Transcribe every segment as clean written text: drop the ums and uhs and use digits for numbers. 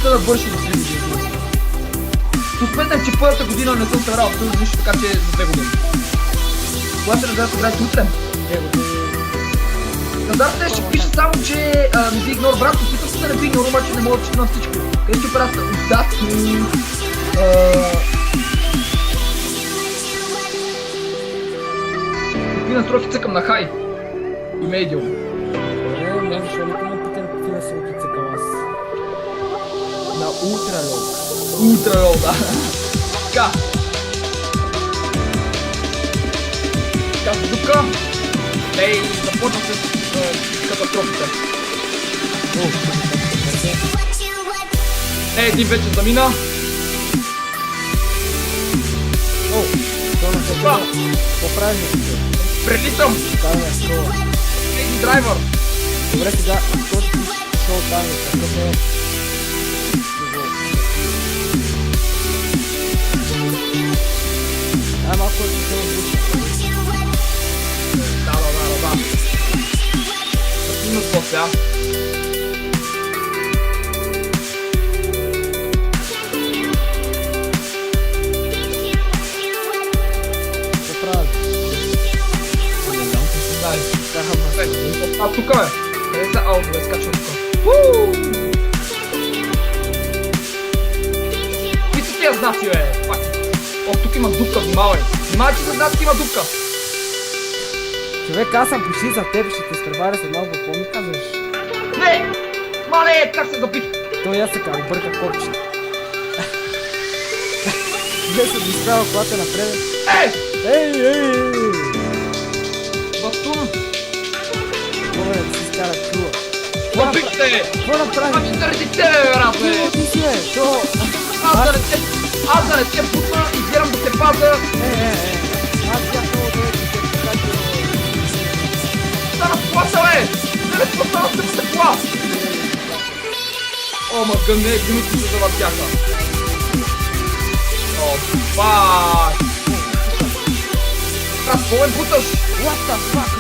са навършили 3 години. Успетнах, че първата година не съм събрал абсолютно нищо, така че за 2 години. Кога ще разбира да играете утре? 2 години. Стандартът ще пише само, че не ви игнор брат, опитам се да не ви игнор, обаче не мога да чета на всичко. Къде ще правя удачни... Какви настройки цъкам на хай? И медиум. Добре, може защо никой не питам какви настройки цъкам аз. На ултралоу. Ултралоу, да. Така. Така се дупка. Ей, започвам с катастрофите. Един вече замина. О, това не се това. Поправи ми. Прелитам. Да, не, скоро. Един драйвер. Добре, сега, този шоу там е, какъв е... Малко да се отбучи. Да. Имат по сега. А тук бе! Къде са аудове? Скачвам тук. Какви са тия знаци бе? О, тук има дупка, внимавай! Внимавай, че за знаци има дупка! Човек, аз съм почти за теб, ще те изпреваря след малко, какво ми казваш? Не! Мале, как се запих? Той аз така, обърка корчета. Не се изправя колата напред. Ей! Батун! Добре, да си изкара чула. Запихте! Какво направи? Ами заради тебе, брат, бе! Чула ти си, бе! То... Аз да не те пусна, избирам да те паза! Аз бях много добре, че те покачи... Стана пласа, бе! Не ме спасава се се плас! О, мъгън, не, гумите се завъртяха. О, бак! Брат, какво ме путаш? What the fuck?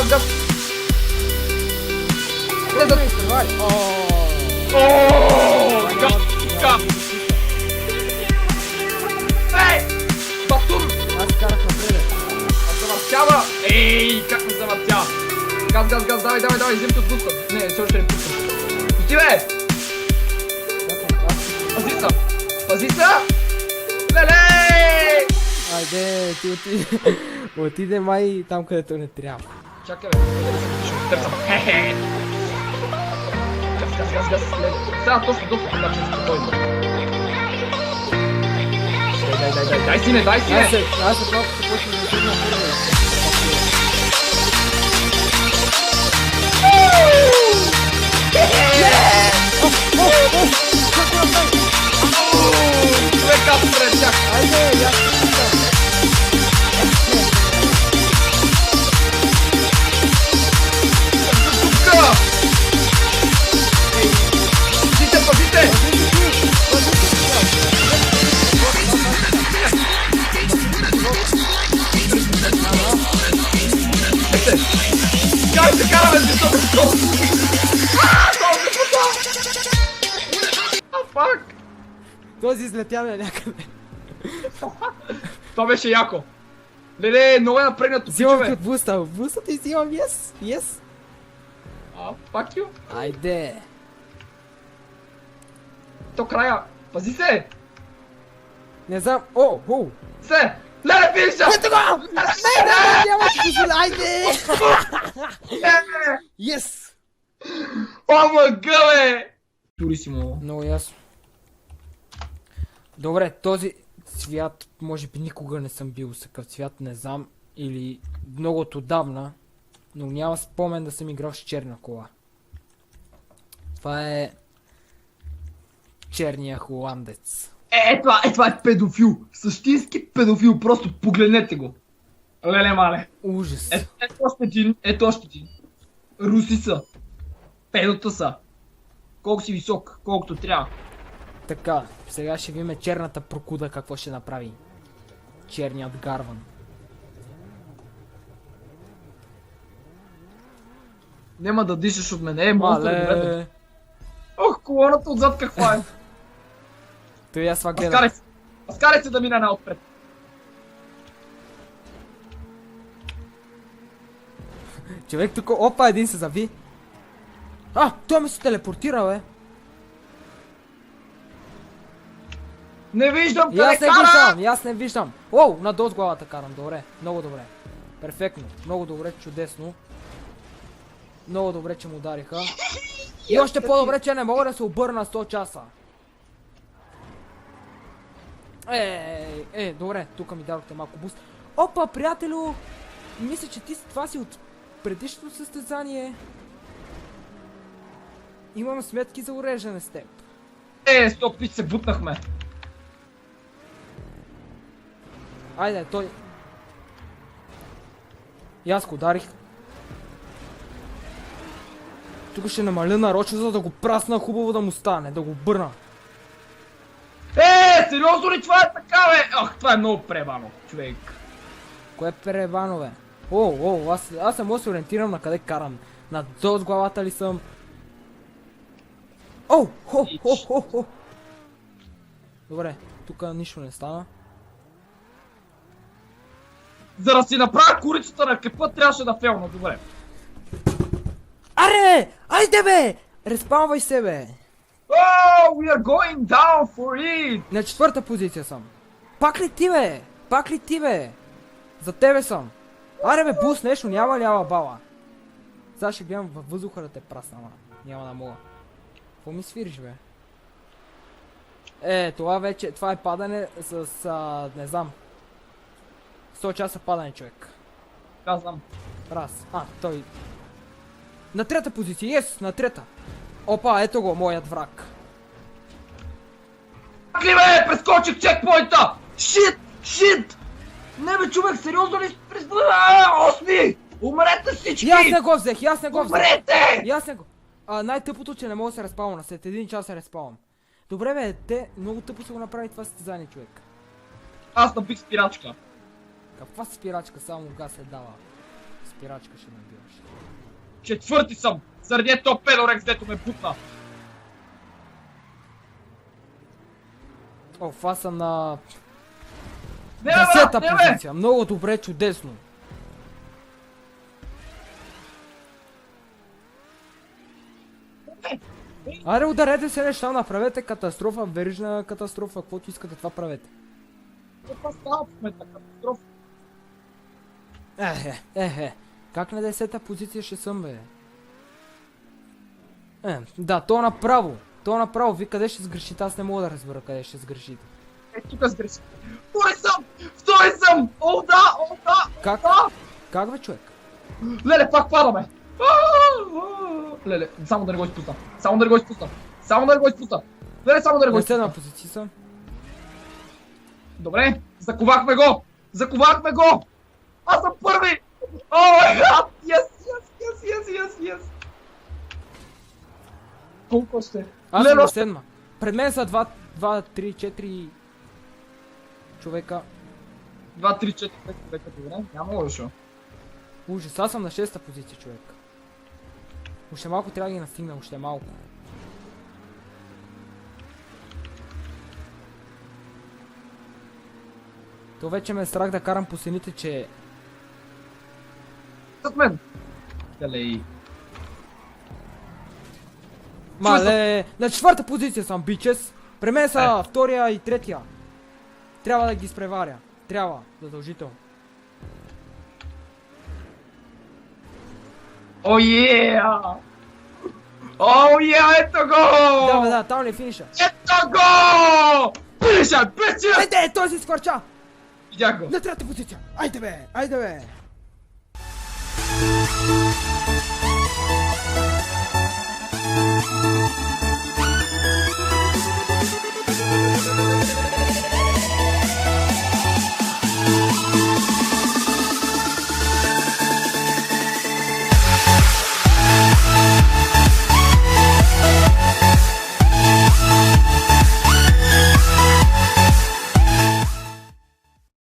Газ! Влеза ми изпревари! Газ! Ей! Батун! Аз карах напред. Завъртява! Ей, как ме завъртя! Газ, давай, вземте от буста! Не, все още не пускам. Пусти, бе! Пази се! Леле! Айде, ти отиде май там, където не трябва. Чакай, бе, ще търсам. Хе-хе! Газ! Сега точно доста начин спокойно. Дай си не! Аз след малко се почвам да седна първо. Човек, аз пред тях! Айде, я се питам. Тука! Пазите! Как се караме с високо? Фак! Този излетява някъде. Това беше яко. Леле, много е напрегнато, Взимам пичове. от буста. Буста ти взимам, yes. Fuck you. Айде. То края. Пази се! Не знам. О! Се! Леле, пиша! Ето го! Не, няма да си сила, айде! Yes! О, мъга, бе! Турисимо. Много ясно. Добре, този цвят, може би никога не съм бил с такъв цвят, не знам, или много отдавна, но няма спомен да съм играл с черна кола. Това е черния холандец. Това е педофил. Същински педофил. Просто погледнете го. Леле, мале. Ужас. Ето още един. Руси са. Педота са. Колко си висок, колкото трябва. Така, сега ще видим черната прокуда какво ще направи. Черният гарван. Няма да дишаш от мене, монстър да гледаш. Мале! Ох, колоната отзад каква е. Той аз това гледам. Аскарай се. Аскарай се да мина най-отпред. Човек тук, опа, един се зави. А, той ми се телепортира, бе. Не виждам И къде аз не кара! виждам, и аз не виждам. Оу, надолу с главата карам, добре, много добре. Перфектно, много добре, чудесно. Много добре, че му удариха. И още по-добре, че не мога да се обърна 100 часа. Добре, тук ми дадохте малко буст. Опа, приятелю! Мисля, че това си от предишното състезание. Имам сметки за уреждане с теб. Стоп, ти се бутнахме. Айде, той... И аз го ударих. Тук ще намаля нарочно, за да го прасна хубаво да му стане, да го бърна. Сериозно ли това е така, бе? Ах, това е много пребано, човек. Кое перебано, бе? Аз не мога да се ориентирам на къде карам. Надолу с главата ли съм? Хо. Добре, тук нищо не стана. За да си направя курицата на кепа, трябваше да фелна, добре. Аре! Айде, бе! Респаунвай се, бе! Oh, we are going down for it! На 4-та позиция съм. Пак ли ти, бе? Пак ли ти, бе? За тебе съм. Аре, бе, бус нещо, няма лява бала. Сега ще гледам във въздуха да те прасна, ама. Няма да мога. Какво ми свириш, бе? Това е падане с, не знам. 100 часа падане, човек. Казвам. Той... На 3-та позиция, на 3-та. Опа, ето го, моят враг. Как ли, бе, прескочих чекпоинта! Шит! Не, бе, човек, сериозно ли осми! Умрете всички! И аз не го взех! Умрете! И аз не го... най-тъпото, че не мога да се респаунна, след един час се респаунвам. Добре, бе, те много тъпо са го направи това състезание, човек. Аз набих спирачка. Каква спирачка, само газ се дава. Спирачка ще набиваш. 4-ти съм! Заради топ педорекс, дето ме бутна. Аз съм на... Не, бе, 10-та не, бе! позиция. Много добре, чудесно. Аре, ударете се неща, направете катастрофа, верижна катастрофа, каквото искате, това правете. Това става в момента катастрофа. Как на 10-та позиция ще съм, бе? Да, то направо. Ви къде ще сгрешите? Аз не мога да разбера къде ще сгрешите. Тук сгрешите. Втори съм! О, да! Как? Да! Как, бе, човек? Леле, пак падаме! Леле, само да не го изпусна. Леле, само да не го На изпусна. 7-та позиция съм. Добре, заковахме го! Аз съм първи! О, май гад! Yes! Колко ще? Аз съм на 7-ма. Пред мен са 2, 3, 4 човека. 2, 3, 4, 5 човека, добре? Няма лошо. Ужас, аз съм на 6-та позиция, човек. Още малко трябва да ги настигна, още малко. То вече ме е страх да карам по стените, че... Зад мен! Далей. Мале, на 4-та позиция съм, бичес. При мен са втория и третия. Трябва да ги изпреваря. Трябва, задължително. О, ето го! Да, там ли е финиша? Ето го! Пише! Айде, той си сквърча! Видях го. На 3-та позиция! Айде бе!